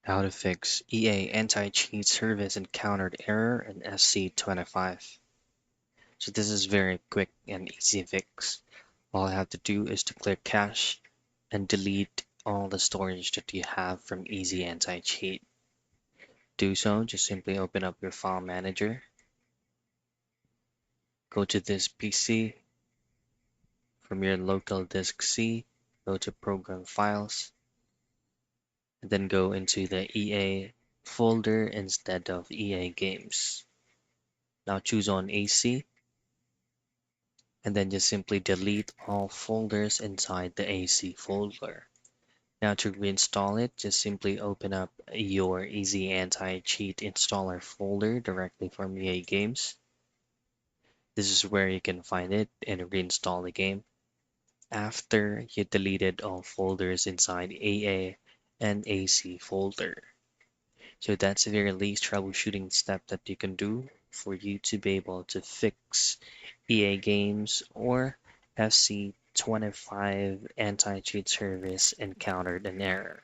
How to fix EA anti-cheat service encountered error in FC25. So this is very quick and easy fix. All I have to do is to clear cache and delete all the storage that you have from Easy Anti-Cheat. Do so, just simply open up your file manager, go to this PC, from your local disk C, go to Program Files, and then go into the EA folder instead of EA Games. Now choose on AC, and then just simply delete all folders inside the AC folder. Now to reinstall it, just simply open up your Easy Anti-Cheat installer folder directly from EA Games. This is where you can find it and reinstall the game after you deleted all folders inside AA and AC folder. So that's the very least troubleshooting step that you can do for you to be able to fix EA Games or FC25 anti-cheat service encountered an error.